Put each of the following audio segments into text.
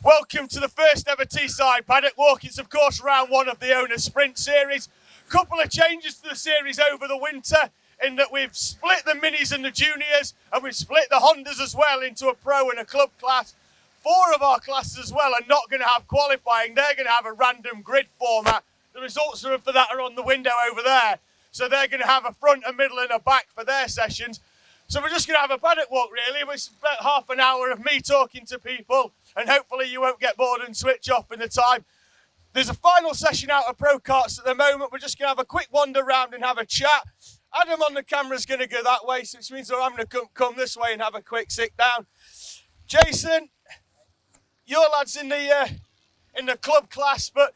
Welcome to the first ever Teesside Paddock Walk. It's of course round one of the Owner Sprint Series. Couple of changes to the series over the winter in that we've split the minis and the juniors, and we've split the Hondas as well into a pro and a club class. 4 of our classes as well are not going to have qualifying. They're going to have a random grid format. The results for that are on the window over there. So they're going to have a front, a middle and a back for their sessions. So we're just going to have a paddock walk really. It's about half an hour of me talking to people, and hopefully you won't get bored and switch off in the time. There's a final session out of pro karts at the moment. We're just going to have a quick wander around and have a chat. Adam on the camera is going to go that way, so it means I'm going to come this way and have a quick sit down. Jason, your lad's in the club class, but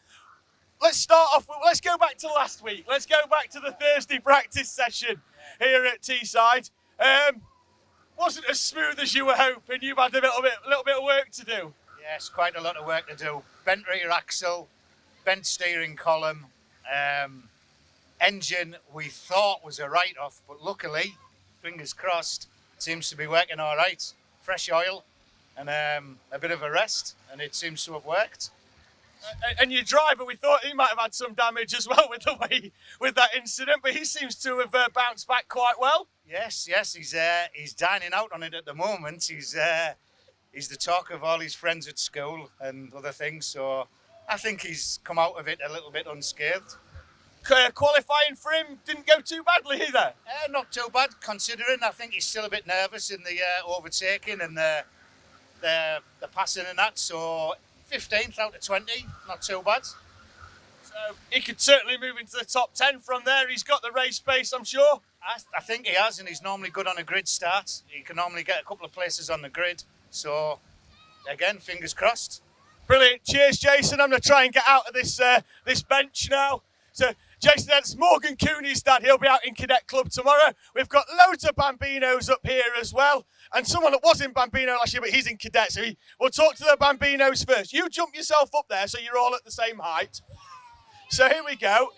let's start off with, let's go back to last week. Let's go back to the Thursday practice session here at Teesside. Wasn't as smooth as you were hoping. You've had a little bit of work to do. Yes, quite a lot of work to do. Bent rear axle, bent steering column, engine we thought was a write-off, but luckily, fingers crossed, seems to be working all right. Fresh oil and a bit of a rest, and it seems to have worked. And your driver, we thought he might have had some damage as well with that incident, but he seems to have bounced back quite well. Yes, he's dining out on it at the moment. He's the talk of all his friends at school and other things, so I think he's come out of it a little bit unscathed. Qualifying for him didn't go too badly either. Not too bad, considering. I think he's still a bit nervous in the overtaking and the passing and that, so 15th out of 20, not too bad. So he could certainly move into the top 10 from there. He's got the race pace, I'm sure. I think he has, and he's normally good on a grid start. He can normally get a couple of places on the grid. So, again, fingers crossed. Brilliant. Cheers, Jason. I'm going to try and get out of this bench now. So, Jason, that's Morgan Cooney's dad. He'll be out in Cadet Club tomorrow. We've got loads of Bambinos up here as well. And someone that was in Bambino last year, but he's in Cadet. So we'll talk to the Bambinos first. You jump yourself up there so you're all at the same height. So here we go.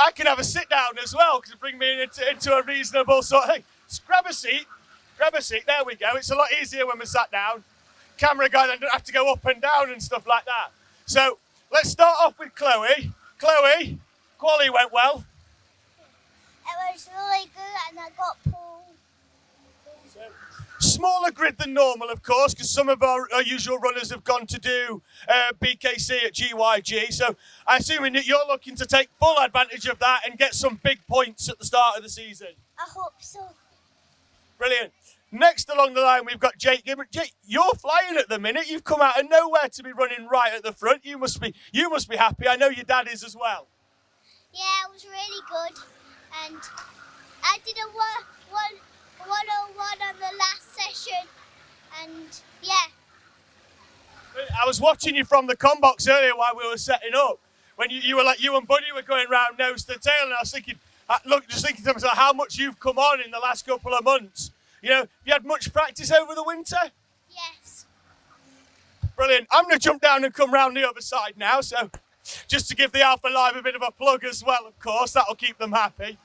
I can have a sit down as well because bring me into a reasonable sort of thing. Just grab a seat. There we go. It's a lot easier when we're sat down. Camera guy then don't have to go up and down and stuff like that. So let's start off with Chloe. Chloe, quali went well. It was really good and I got pulled. Smaller grid than normal, of course, because some of our usual runners have gone to do BKC at GYG. So I'm assuming that you're looking to take full advantage of that and get some big points at the start of the season. I hope so. Brilliant. Next along the line, we've got Jake Gibbon. Jake, you're flying at the minute. You've come out of nowhere to be running right at the front. You must be happy. I know your dad is as well. Yeah, it was really good. And I did a 101 on the last session. And yeah. I was watching you from the com box earlier while we were setting up. When you were like, you and Buddy were going round nose to tail, and I was thinking, just thinking to myself how much you've come on in the last couple of months. You know, have you had much practice over the winter? Yes. Brilliant. I'm going to jump down and come round the other side now. So just to give the Alpha Live a bit of a plug as well, of course. That'll keep them happy.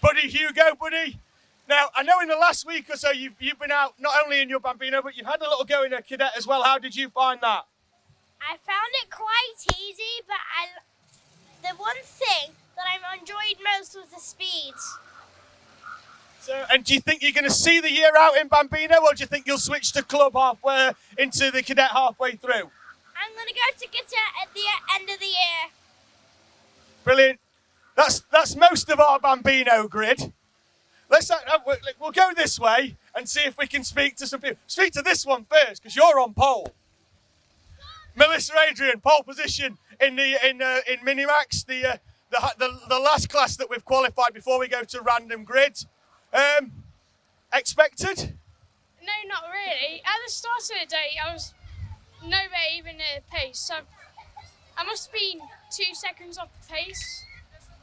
Buddy, Hugo, buddy. Now, I know in the last week or so you've been out not only in your Bambino, but you've had a little go in a Cadet as well. How did you find that? I found it quite easy, but the one thing that I enjoyed most was the speed. So, and do you think you're going to see the year out in Bambino, or do you think you'll switch to club halfway into the Cadet halfway through? I'm going to go to Cadet at the end of the year. Brilliant. That's most of our Bambino grid. We'll go this way and see if we can speak to some people. Speak to this one first, because you're on pole. Melissa Adrian, pole position in Minimax, the last class that we've qualified before we go to random grid. Expected? No, not really. At the start of the day, I was nowhere even near the pace, so I must have been 2 seconds off the pace,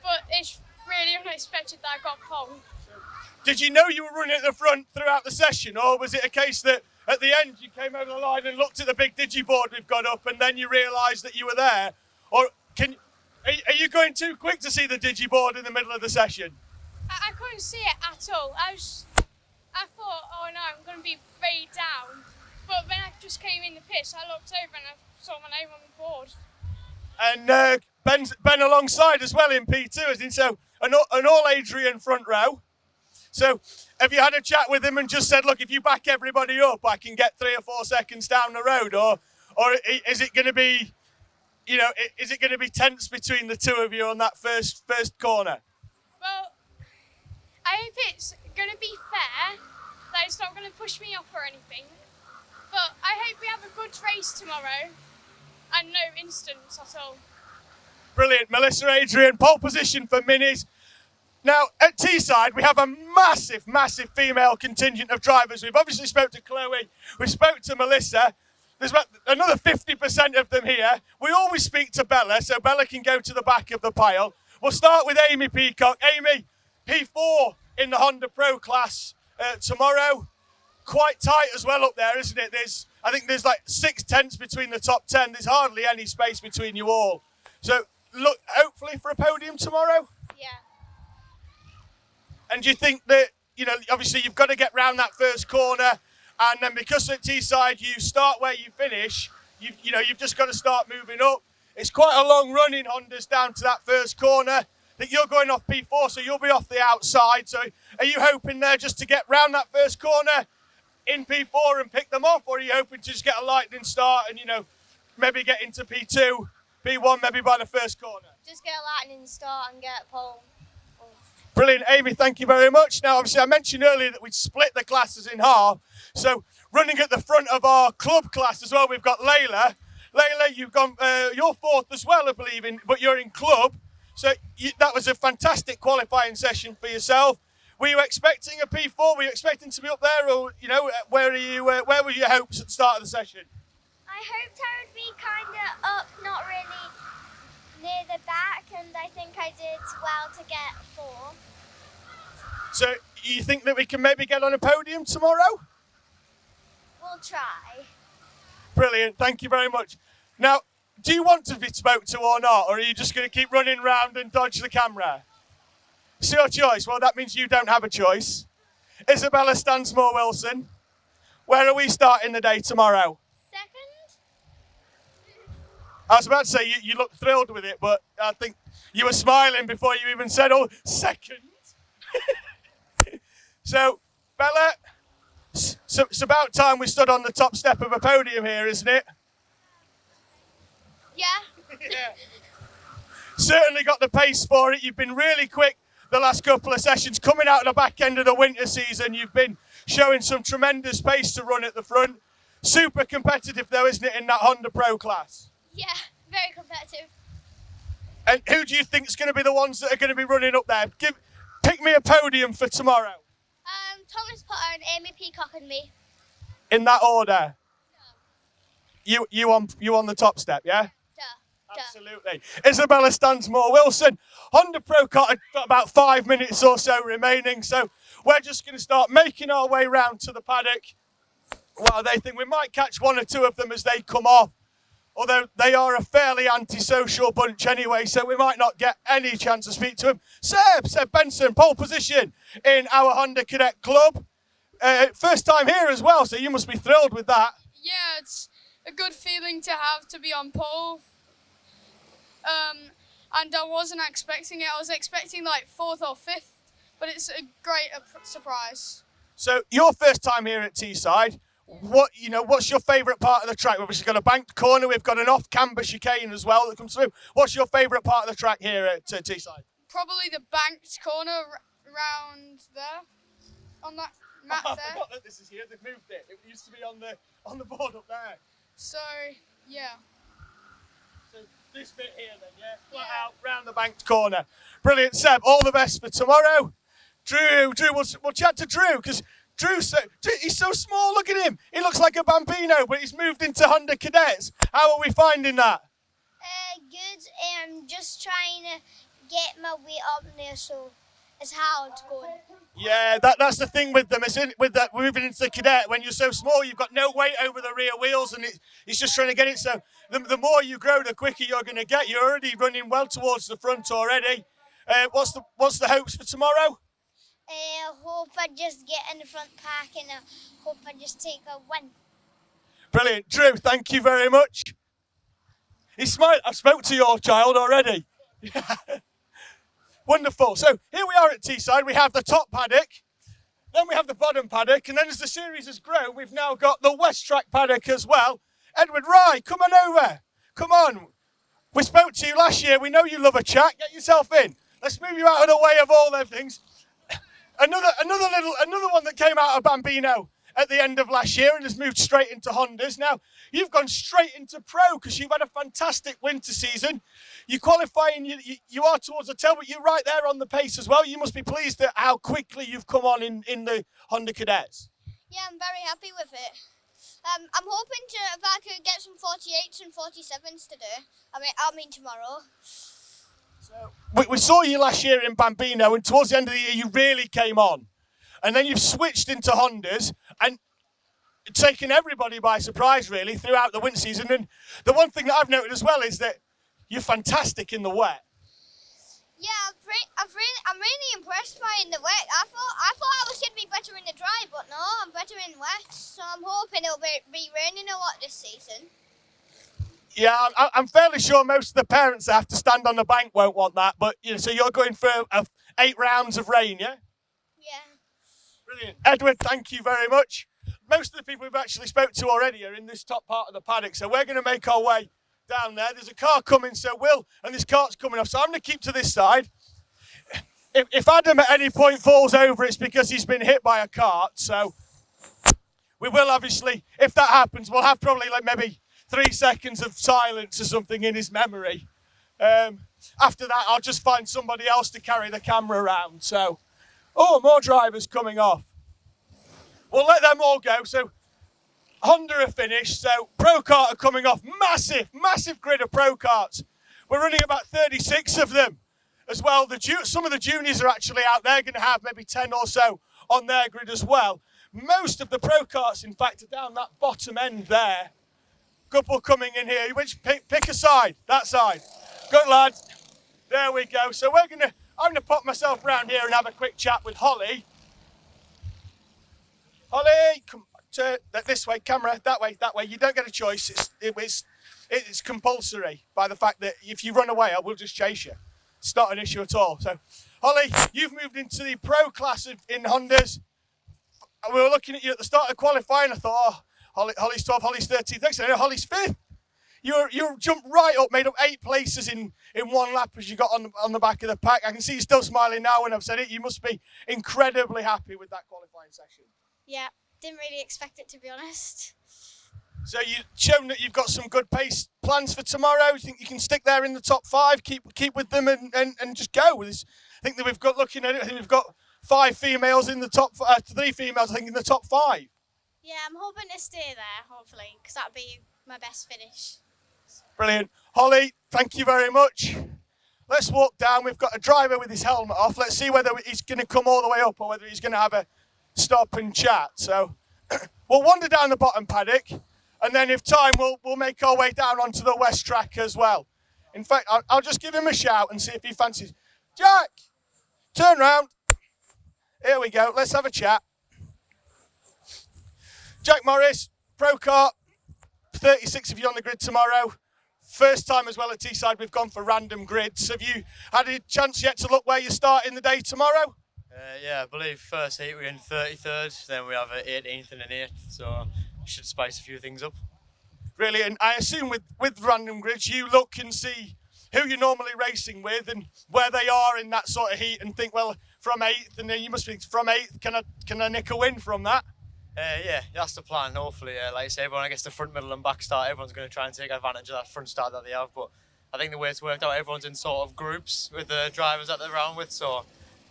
but it's really unexpected that I got pole. Did you know you were running at the front throughout the session, or was it a case that at the end you came over the line and looked at the big digiboard we've got up and then you realised that you were there? Or are you going too quick to see the digiboard in the middle of the session? I couldn't see it at all. I thought, oh no, I'm going to be way down. But when I just just came in the pits, I looked over and I saw my name on the board. And Ben alongside as well in P2, isn't he? So an all Adrian front row. So have you had a chat with him and just said, look, if you back everybody up, I can get 3 or 4 seconds down the road, or is it going to be, is it going to be tense between the two of you on that first corner? Well, I hope it's going to be fair, that it's not going to push me off or anything. But I hope we have a good race tomorrow and no incidents at all. Brilliant. Melissa Adrian, pole position for Minis. Now, at Teesside, we have a massive, massive female contingent of drivers. We've obviously spoke to Chloe, we spoke to Melissa. There's about another 50% of them here. We always speak to Bella, so Bella can go to the back of the pile. We'll start with Amy Peacock. Amy, P4 in the Honda Pro class tomorrow. Quite tight as well up there, isn't it? I think there's like 6 tenths between the top 10. There's hardly any space between you all. So, look, hopefully for a podium tomorrow? Yeah. And do you think that, obviously you've got to get round that first corner, and then because at Teesside you start where you finish, you've just got to start moving up. It's quite a long run in Hondas down to that first corner. I think you're going off P4, so you'll be off the outside. So are you hoping there just to get round that first corner in P4 and pick them off, or are you hoping to just get a lightning start and, maybe get into P2, P1 maybe by the first corner? Just get a lightning start and get pole. Brilliant, Amy, thank you very much. Now, obviously, I mentioned earlier that we'd split the classes in half. So, running at the front of our club class as well, we've got Layla. Layla, you've gone, you're 4th as well, I believe, but you're in club. So, that was a fantastic qualifying session for yourself. Were you expecting a P4? Were you expecting to be up there, or, where were your hopes at the start of the session? I hoped I would be kind of up, not really near the back, and I think I did well to get 4. So you think that we can maybe get on a podium tomorrow? We'll try. Brilliant, thank you very much. Now, do you want to be spoke to or not, or are you just going to keep running round and dodge the camera? It's your choice. Well, that means you don't have a choice. Isabella Stansmore-Wilson, where are we starting the day tomorrow? 2nd? I was about to say you look thrilled with it, but I think you were smiling before you even said, 2nd. So, Bella, it's about time we stood on the top step of a podium here, isn't it? Yeah. Yeah. Certainly got the pace for it. You've been really quick the last couple of sessions. Coming out of the back end of the winter season, you've been showing some tremendous pace to run at the front. Super competitive though, isn't it, in that Honda Pro class? Yeah, very competitive. And who do you think is going to be the ones that are going to be running up there? Pick me a podium for tomorrow. Thomas Potter and Amy Peacock and me. In that order? No. You on the top step, yeah? Absolutely. Isabella Stansmore-Wilson. Honda Pro got about 5 minutes or so remaining, so we're just going to start making our way round to the paddock. Well, they think we might catch 1 or 2 of them as they come off, although they are a fairly antisocial bunch anyway, so we might not get any chance to speak to them. Seb Benson, pole position in our Honda Cadet Club. First time here as well, so you must be thrilled with that. Yeah, it's a good feeling to have to be on pole. And I wasn't expecting it. I was expecting like 4th or 5th, but it's a great surprise. So your first time here at Teesside, what's your favourite part of the track? We've obviously got a banked corner, we've got an off-camber chicane as well that comes through. What's your favourite part of the track here at Teesside? Probably the banked corner around there, on that map there. I forgot that this is here. They've moved it. It used to be on the board up there. So yeah. So this bit here then, yeah? Flat out, round the banked corner. Brilliant, Seb. All the best for tomorrow. Drew, we'll chat to Drew, because he's so small, look at him. He looks like a Bambino, but he's moved into Honda Cadets. How are we finding that? Good. Just trying to get my weight up there, so it's hard going. Yeah, that's the thing with them. With that moving into the Cadet, when you're so small, you've got no weight over the rear wheels, and it's just trying to get it. So the more you grow, the quicker you're going to get. You're already running well towards the front already. What's the hopes for tomorrow? I hope I just get in the front pack, and I hope I just take a win. Brilliant. Drew, thank you very much. He's smiling. I spoke to your child already. Wonderful. So here we are at Teesside. We have the top paddock. Then we have the bottom paddock. And then as the series has grown, we've now got the West Track paddock as well. Edward Rye, come on over. Come on. We spoke to you last year. We know you love a chat. Get yourself in. Let's move you out of the way of all them things. Another one that came out of Bambino at the end of last year and has moved straight into Hondas. Now, you've gone straight into pro because you've had a fantastic winter season. You qualify and you are towards the tail, but you're right there on the pace as well. You must be pleased at how quickly you've come on in the Honda Cadets. Yeah, I'm very happy with it. I'm hoping if I could get some 48s and 47s today. I mean tomorrow. So we saw you last year in Bambino, and towards the end of the year, you really came on. And then you've switched into Hondas and taken everybody by surprise, really, throughout the winter season. And the one thing that I've noted as well is that you're fantastic in the wet. Yeah, I'm really impressed by in the wet. I thought I was going to be better in the dry, but no, I'm better in wet. So I'm hoping it'll be raining a lot this season. Yeah, I'm fairly sure most of the parents that have to stand on the bank won't want that. But so you're going for 8 rounds of rain, yeah? Yeah. Brilliant. Edward, thank you very much. Most of the people we've actually spoke to already are in this top part of the paddock, so we're going to make our way down there. There's a car coming, so and this cart's coming off, so I'm going to keep to this side. If Adam at any point falls over, it's because he's been hit by a cart, so we will obviously, if that happens, we'll have probably like maybe 3 seconds of silence or something in his memory. After that, I'll just find somebody else to carry the camera around, so... Oh, more drivers coming off. We'll let them all go. So Honda are finished. So Pro Kart are coming off. Massive grid of Pro Karts. We're running about 36 of them as well. Some of the juniors are actually out there, going to have maybe 10 or so on their grid as well. Most of the Pro Karts, in fact, are down that bottom end there. Couple coming in here. Pick a side. That side. Good, lads. There we go. So I'm going to pop myself round here and have a quick chat with Holly. Holly, come this way, camera, that way. You don't get a choice. It's compulsory by the fact that if you run away, I will just chase you. It's not an issue at all. So, Holly, you've moved into the pro class in Hondas. We were looking at you at the start of qualifying. I thought, Holly's 12th, Holly's 13th. Next thing I know, Holly's 5th. You jumped right up, made up 8 places in one lap as you got on the back of the pack. I can see you still smiling now when I've said it. You must be incredibly happy with that qualifying session. Yeah, didn't really expect it, to be honest. So you've shown that you've got some good pace plans for tomorrow. You think you can stick there in the top 5, keep with them and just go with this? I think that we've got, looking at it, I think we've got 5 females in the top, 3 females I think in the top 5. Yeah, I'm hoping to stay there, hopefully, because that'll be my best finish. Brilliant. Holly, thank you very much. Let's walk down. We've got a driver with his helmet off. Let's see whether he's going to come all the way up or whether he's going to have a stop and chat. So we'll wander down the bottom paddock, and then if time, we'll make our way down onto the West Track as well. In fact, I'll just give him a shout and see if he fancies. Jack, turn round. Here we go. Let's have a chat. Jack Morris, Pro Kart, 36 of you on the grid tomorrow. First time as well at Teesside, we've gone for random grids. Have you had a chance yet to look where you start in the day tomorrow? Yeah, I believe first heat we're in 33rd, then we have an 18th and an 8th, so should spice a few things up. Really, and I assume with random grids, you look and see who you're normally racing with and where they are in that sort of heat and think, well, from 8th, and then you must think from 8th, can I nick a win from that? Yeah, that's the plan, hopefully. Like I say, everyone, I guess the front, middle and back start, everyone's going to try and take advantage of that front start that they have, but I think the way it's worked out, everyone's in sort of groups with the drivers that they're around with, so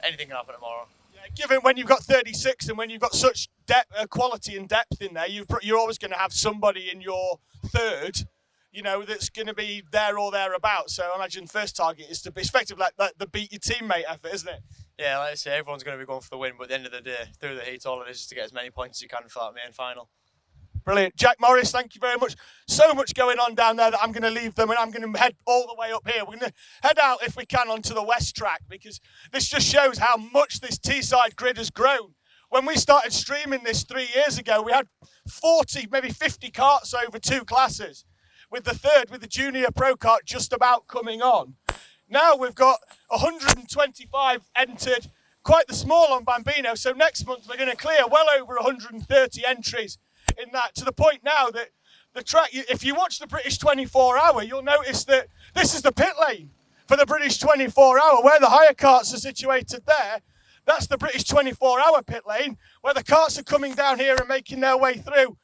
anything can happen tomorrow. Yeah, given when you've got 36 and when you've got such quality and depth in there, you're always going to have somebody in your third, that's going to be there or thereabouts. So I imagine first target is to be effective like the beat your teammate effort, isn't it? Yeah, like I say, everyone's going to be going for the win, but at the end of the day, through the heat, all it is just to get as many points as you can for that main final. Brilliant. Jack Morris, thank you very much. So much going on down there that I'm going to leave them and I'm going to head all the way up here. We're going to head out, if we can, onto the West Track because this just shows how much this Teesside grid has grown. when we started streaming this 3 years ago, we had 40, maybe 50 carts over 2 classes, with the third, with the junior pro kart just about coming on. Now we've got 125 entered, quite the small on Bambino, so next month we're going to clear well over 130 entries in that, to the point now that the track, if you watch the British 24-hour, you'll notice that this is the pit lane for the British 24-hour, where the hire carts are situated there. That's the British 24-hour pit lane, where the carts are coming down here and making their way through.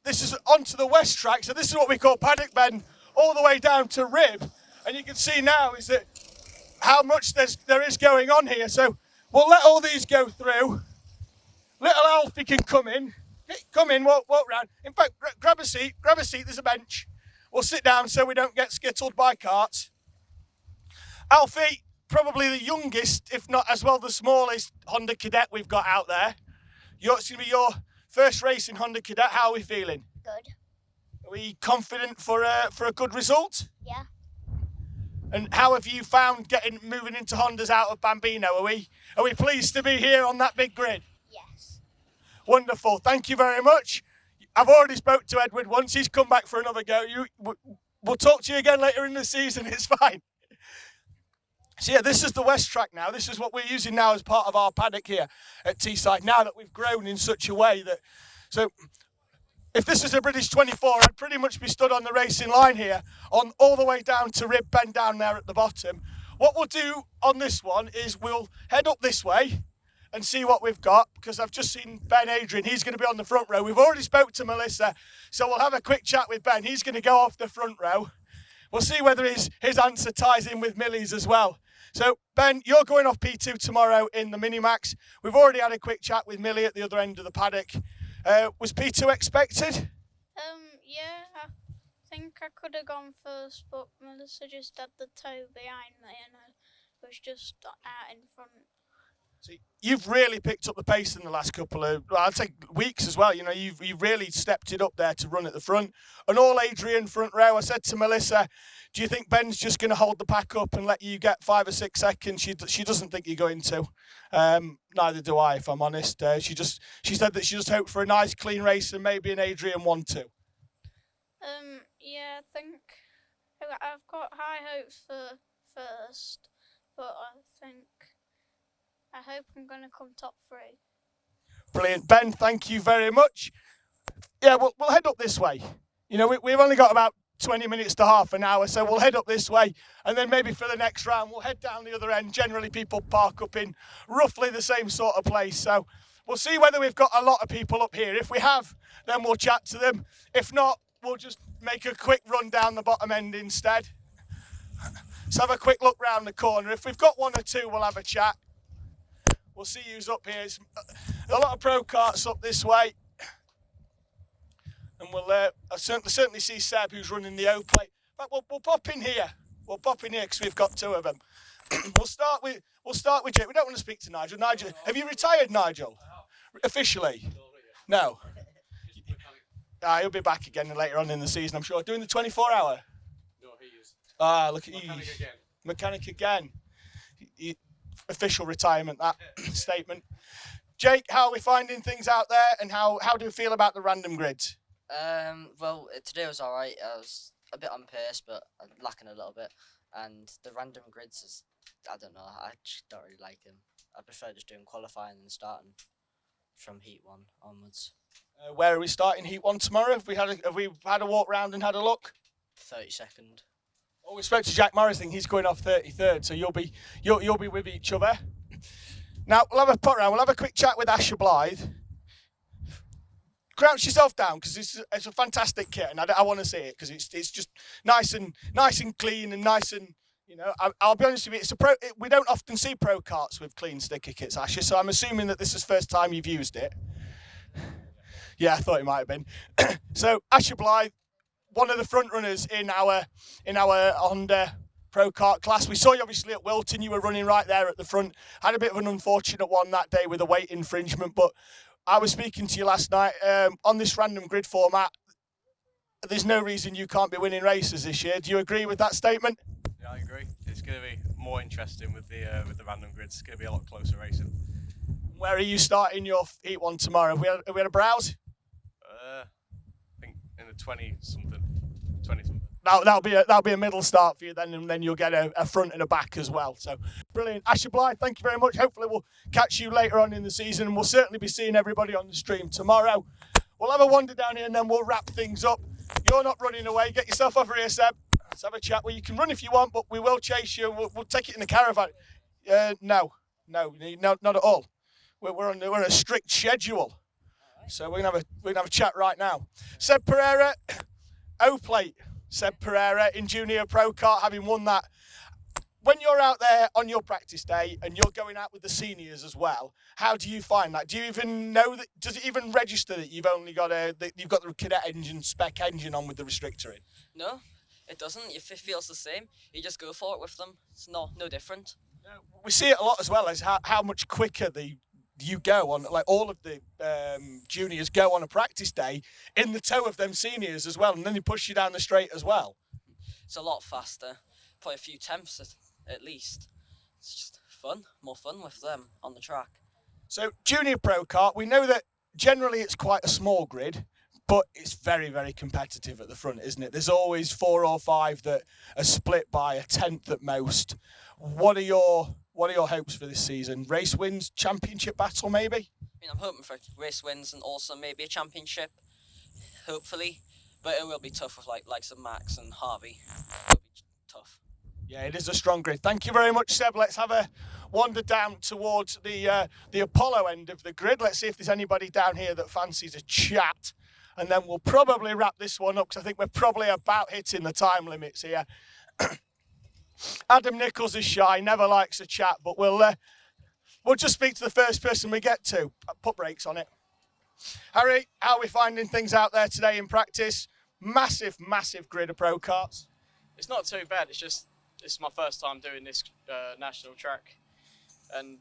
This is onto the west track, so this is what we call Paddock Bend, all the way down to Rib. And you can see now is that how much there is going on here. So we'll let all these go through. Little Alfie can come in. Come in, walk round. In fact, grab a seat, there's a bench. We'll sit down so we don't get skittled by carts. Alfie, probably the youngest, if not as well the smallest Honda Cadet we've got out there. It's going to be your first race in Honda Cadet. How are we feeling? Good. Are we confident for a good result? Yeah. And how have you found moving into Hondas out of Bambino? Are we pleased to be here on that big grid? Yes. Wonderful. Thank you very much. I've already spoke to Edward once. He's come back for another go. We'll talk to you again later in the season. It's fine. So yeah, this is the west track now. This is what we're using now as part of our paddock here at Teesside. Now that we've grown in such a way that, so if this is a British 24, I'd pretty much be stood on the racing line here, on all the way down to Rib Bend down there at the bottom. What we'll do on this one is we'll head up this way and see what we've got, because I've just seen Ben Adrian. He's going to be on the front row. We've already spoke to Melissa, so we'll have a quick chat with Ben. He's going to go off the front row. We'll see whether his answer ties in with Millie's as well. So, Ben, you're going off P2 tomorrow in the Minimax. We've already had a quick chat with Millie at the other end of the paddock. Was P2 expected? Yeah, I think I could have gone first, but Melissa just had the toe behind me and I was just out in front. So you've really picked up the pace in the last couple of, well, I'd say weeks as well. You know, you've really stepped it up there to run at the front. An all Adrian front row. I said to Melissa, do you think Ben's just going to hold the pack up and let you get 5 or 6 seconds? She doesn't think you're going to. Neither do I, if I'm honest. She said that she just hoped for a nice clean race and maybe an Adrian 1-2. Yeah, I think I've got high hopes for first, but I hope I'm going to come top 3. Brilliant. Ben, thank you very much. Yeah, we'll head up this way. You know, we've only got about 20 minutes to half an hour, so we'll head up this way, and then maybe for the next round we'll head down the other end. Generally people park up in roughly the same sort of place, so we'll see whether we've got a lot of people up here. If we have, then we'll chat to them. If not, we'll just make a quick run down the bottom end instead. Let's have a quick look round the corner. If we've got 1 or 2, we'll have a chat. We'll see who's up here. It's a lot of pro karts up this way. And we'll certainly see Seb, who's running the O-plate. But we'll pop in here. We'll pop in here because we've got 2 of them. We'll start with Jake. We don't want to speak to Nigel. Nigel, have you retired, Nigel? Officially? No. He'll be back again later on in the season, I'm sure. Doing the 24-hour? No, he is. Look at you. Mechanic again. Mechanic again. Official retirement, that statement. Jake, how are we finding things out there, and how do you feel about the random grids? Well, today was alright. I was a bit on pace, but I'm lacking a little bit. And the random grids is, I don't know, I just don't really like them. I prefer just doing qualifying and starting from Heat 1 onwards. Where are we starting Heat 1 tomorrow? Have we had a walk round and had a look? 32nd. Oh, we spoke to Jack Morris. He's going off 33rd, so you'll be with each other. Now we'll have a put round. We'll have a quick chat with Asher Blythe. Crouch yourself down, because it's a fantastic kit, and I want to see it because it's just nice and clean and nice and, you know. I'll be honest with you, we don't often see pro karts with clean sticker kits, Asher. So I'm assuming that this is the first time you've used it. Yeah, I thought it might have been. So Asher Blythe, one of the front runners in our Honda Pro Kart class. We saw you obviously at Wilton. You were running right there at the front. Had a bit of an unfortunate one that day with a weight infringement, but I was speaking to you last night on this random grid format. There's no reason you can't be winning races this year. Do you agree with that statement? Yeah, I agree. It's going to be more interesting with the random grids. It's going to be a lot closer racing. Where are you starting your heat one tomorrow? Have we had a browse? I think in the 20-something. That'll be a middle start for you then, and then you'll get a front and a back as well. So brilliant. Asher Blythe, thank you very much. Hopefully we'll catch you later on in the season, and we'll certainly be seeing everybody on the stream tomorrow. We'll have a wander down here and then we'll wrap things up. You're not running away. Get yourself over here, Seb. Let's have a chat. Well, you can run if you want, but we will chase you. We'll take it in the caravan. No, not at all. We're on a strict schedule. So we're gonna have a chat right now. Seb Pereira, O-Plate. Seb Pereira in Junior Pro Kart, having won that. When you're out there on your practice day and you're going out with the seniors as well, how do you find that? Do you even know that? Does it even register that you've only got you've got the Cadet engine, spec engine on with the restrictor in? No, it doesn't. It feels the same. You just go for it with them. It's no different. We see it a lot as well as how much quicker you go on, like all of the juniors go on a practice day in the tow of them seniors as well, and then they push you down the straight as well. It's a lot faster, probably a few tenths at least. It's just more fun with them on the track. So Junior Pro Kart, we know that generally it's quite a small grid, but it's very, very competitive at the front, isn't it? There's always 4 or 5 that are split by a tenth at most. What are your hopes for this season? Race wins, championship battle, maybe? I mean, I'm hoping for race wins and also maybe a championship, hopefully. But it will be tough with likes of Max and Harvey. It'll be tough. Yeah, it is a strong grid. Thank you very much, Seb. Let's have a wander down towards the Apollo end of the grid. Let's see if there's anybody down here that fancies a chat. And then we'll probably wrap this one up, because I think we're probably about hitting the time limits here. Adam Nichols is shy, never likes a chat, but we'll just speak to the first person we get to. Put brakes on it. Harry, how are we finding things out there today in practice? Massive, massive grid of pro karts. It's not too bad. It's my first time doing this national track, and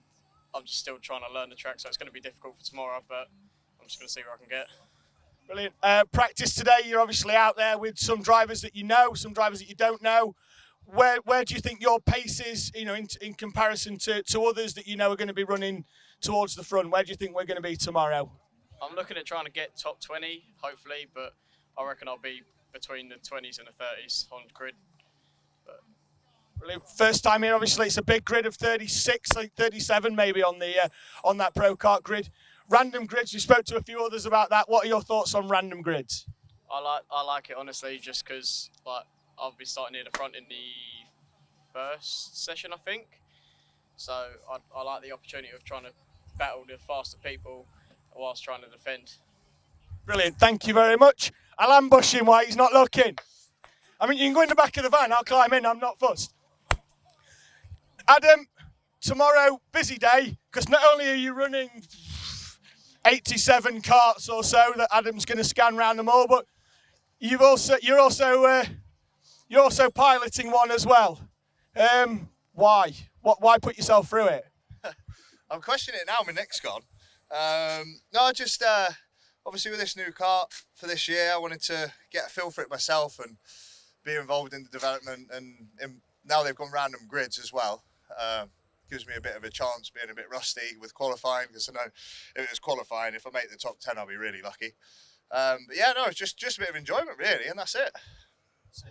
I'm just still trying to learn the track, so it's going to be difficult for tomorrow, but I'm just going to see what I can get. Brilliant. Practice today, you're obviously out there with some drivers that you know, some drivers that you don't know. Where do you think your pace is, in comparison to others that you know are going to be running towards the front? Where do you think we're going to be tomorrow? I'm looking at trying to get top 20, hopefully, but I reckon I'll be between the 20s and the 30s on grid. Brilliant. First time here, obviously, it's a big grid of 36, like 37 maybe on that Pro Kart grid. Random grids, we spoke to a few others about that. What are your thoughts on random grids? I like it, honestly, just because I'll be starting near the front in the first session, I think. So I like the opportunity of trying to battle the faster people whilst trying to defend. Brilliant, thank you very much. I'll ambush him while he's not looking. I mean, you can go in the back of the van, I'll climb in, I'm not fussed. Adam, tomorrow, busy day, because not only are you running 87 karts or so that Adam's going to scan around them all, but you're also piloting one as well. Why? Why put yourself through it? I'm questioning it now. My neck's gone. No, just obviously with this new kart for this year, I wanted to get a feel for it myself and be involved in the development. And now they've gone random grids as well. Gives me a bit of a chance, being a bit rusty with qualifying, because I know if it was qualifying, if I make the top 10, I'll be really lucky. But yeah, no, it's just a bit of enjoyment really, and that's it.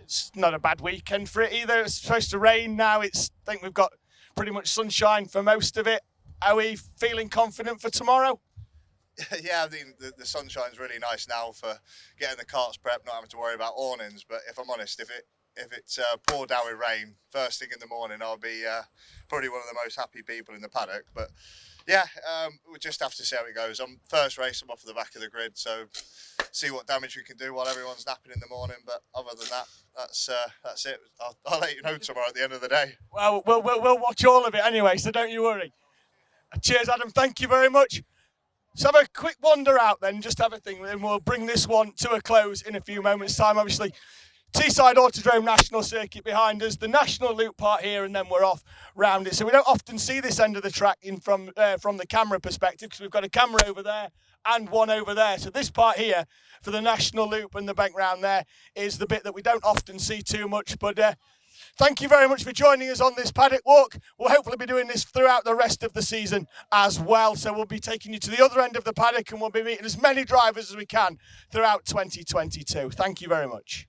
It's not a bad weekend for it either. It's supposed to rain now. I think we've got pretty much sunshine for most of it. Are we feeling confident for tomorrow? Yeah, I think the sunshine's really nice now for getting the karts prepped, not having to worry about awnings. But if I'm honest, if it's poured down with rain first thing in the morning, I'll be probably one of the most happy people in the paddock. But yeah, we'll just have to see how it goes. First race, I'm off the back of the grid, so see what damage we can do while everyone's napping in the morning. But other than that, that's it. I'll let you know tomorrow at the end of the day. Well, we'll watch all of it anyway, so don't you worry. Cheers, Adam. Thank you very much. So have a quick wander out then, just have a thing, and we'll bring this one to a close in a few moments' time. Obviously, Teesside Autodrome National Circuit behind us, the national loop part here, and then we're off round it. So we don't often see this end of the track from the camera perspective, because we've got a camera over there and one over there. So this part here for the national loop and the bank round there is the bit that we don't often see too much. But Thank you very much for joining us on this paddock walk. We'll hopefully be doing this throughout the rest of the season as well. So we'll be taking you to the other end of the paddock and we'll be meeting as many drivers as we can throughout 2022. Thank you very much.